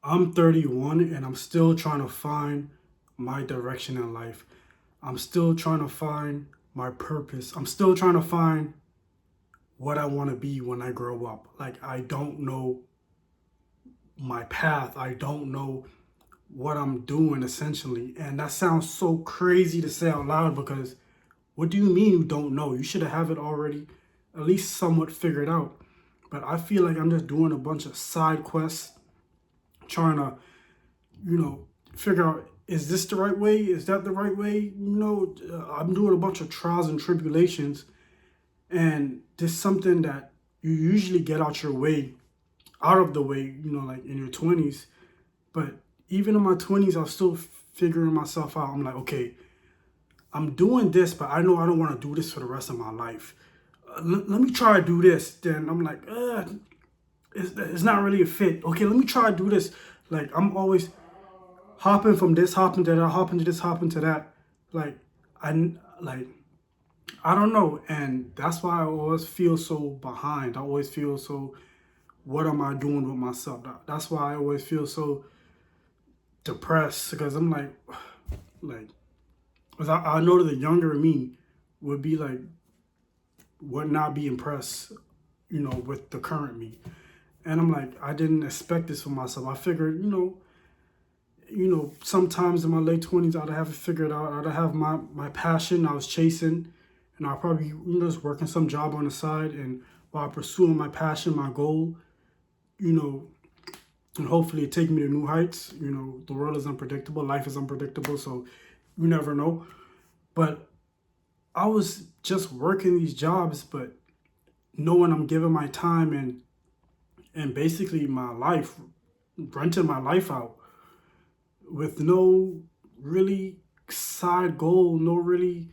I'm 31 and I'm still trying to find my direction in life. I'm still trying to find my purpose. I'm still trying to find what I want to be when I grow up. Like, I don't know my path. I don't know what I'm doing essentially. And that sounds so crazy to say out loud because what do you mean you don't know? You should have it already at least somewhat figured out. But I feel like I'm just doing a bunch of side quests, trying to, figure out, is this the right way? Is that the right way? I'm doing a bunch of trials and tribulations, and this is something that you usually get out of the way, like in your 20s. But even in my 20s, I was still figuring myself out. I'm like, okay, I'm doing this, but I know I don't want to do this for the rest of my life. Let me try to do this. Then I'm like, it's not really a fit. Okay, let me try to do this. Like, I'm always hopping from this, hopping to that, hopping to this, hopping to that. Like, like I don't know, and that's why I always feel so behind. I always feel so. What am I doing with myself? That's why I always feel so depressed because I'm like, cause I know that the younger me would be like, would not be impressed, with the current me. And I'm like, I didn't expect this for myself. I figured, sometimes in my late 20s, I'd have it figured out. I'd have my passion I was chasing, and I'll probably, just working some job on the side. And while pursuing my passion, my goal, you know, and hopefully it take me to new heights. The world is unpredictable, life is unpredictable, so you never know. But I was just working these jobs, but knowing I'm giving my time and basically my life, renting my life out with no really side goal, no really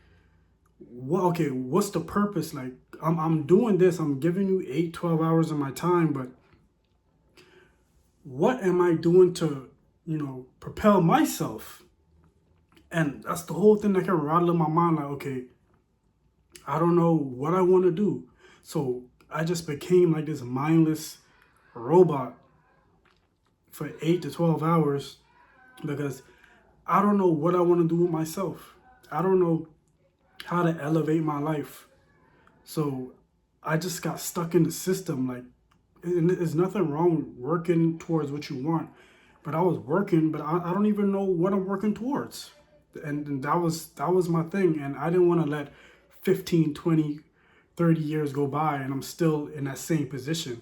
okay, what's the purpose? Like, I'm doing this, I'm giving you 8, 12 hours of my time, but what am I doing to, propel myself? And that's the whole thing that kept rattling my mind. Like, okay, I don't know what I want to do. So I just became like this mindless robot for 8 to 12 hours because I don't know what I want to do with myself. I don't know how to elevate my life. So I just got stuck in the system. Like, and there's nothing wrong with working towards what you want. But I was working, but I don't even know what I'm working towards. And that was my thing. And I didn't want to let 15, 20, 30 years go by and I'm still in that same position.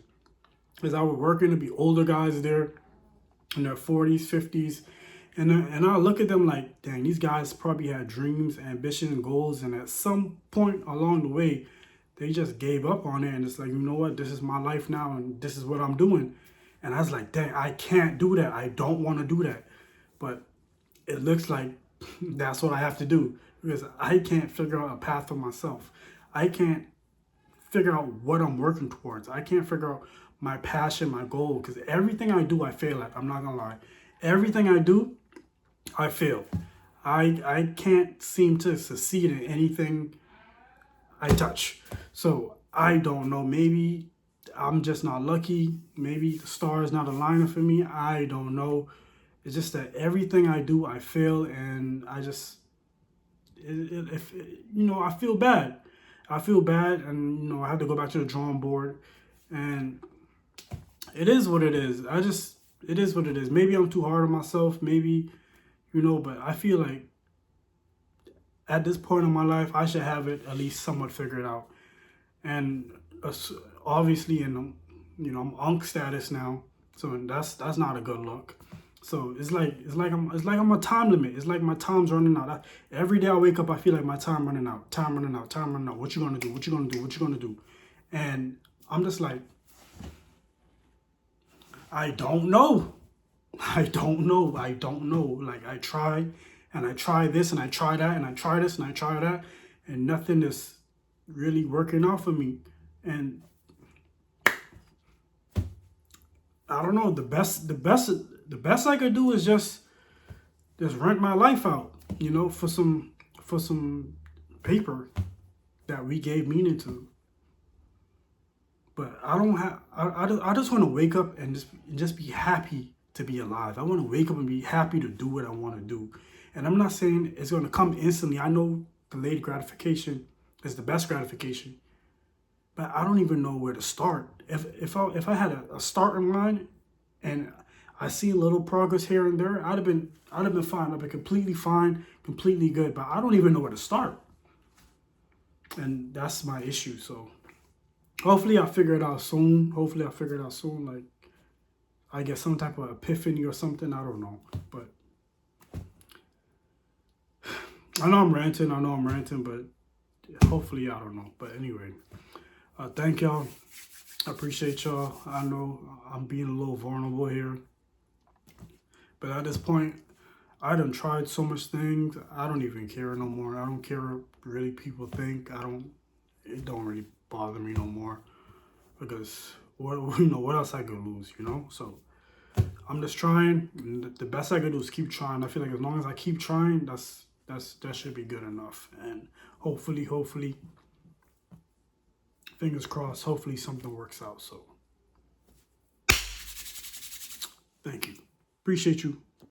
Because I was working to be older guys there in their 40s, 50s. And I look at them like, dang, these guys probably had dreams, ambition, and goals. And at some point along the way, they just gave up on it. And it's like, you know what? This is my life now. And this is what I'm doing. And I was like, dang, I can't do that. I don't want to do that. But it looks like that's what I have to do because I can't figure out a path for myself. I can't figure out what I'm working towards. I can't figure out my passion, my goal, because everything I do, I fail at. I'm not gonna lie. Everything I do, I fail. I can't seem to succeed in anything I touch. So I don't know. Maybe I'm just not lucky. Maybe the stars not aligning for me. I don't know. It's just that everything I do, I fail, and I just, if I feel bad. I feel bad, and I have to go back to the drawing board, and it is what it is. It is what it is. Maybe I'm too hard on myself. Maybe, but I feel like at this point in my life, I should have it at least somewhat figured out. And obviously, I'm unk status now, so that's not a good look. So it's like I'm a time limit. It's like my time's running out. Every day I wake up, I feel like my time running out. Time running out. Time running out. What you gonna do? What you gonna do? What you gonna do? And I'm just like, I don't know. I don't know. I don't know. Like, I try and I try this and I try that and I try this and I try that, and nothing is really working out for me. And I don't know. The best I could do is just rent my life out, for some paper that we gave meaning to. But I don't have. I just want to wake up and just be happy to be alive. I want to wake up and be happy to do what I want to do. And I'm not saying it's going to come instantly. I know delayed gratification is the best gratification, but I don't even know where to start. If I had a starting line and I see a little progress here and there, I'd have been fine. I'd been completely fine, completely good. But I don't even know where to start, and that's my issue. So hopefully I figure it out soon. Like I get some type of epiphany or something. I don't know, but I know I'm ranting, but hopefully I don't know. But anyway, thank y'all. I appreciate y'all. I know I'm being a little vulnerable here, but at this point, I done tried so much things. I don't even care no more. I don't care what really people think. It don't really bother me no more, because what else I could lose, So I'm just trying. And the best I could do is keep trying. I feel like as long as I keep trying, that should be good enough. And hopefully, fingers crossed, hopefully something works out. So thank you. Appreciate you.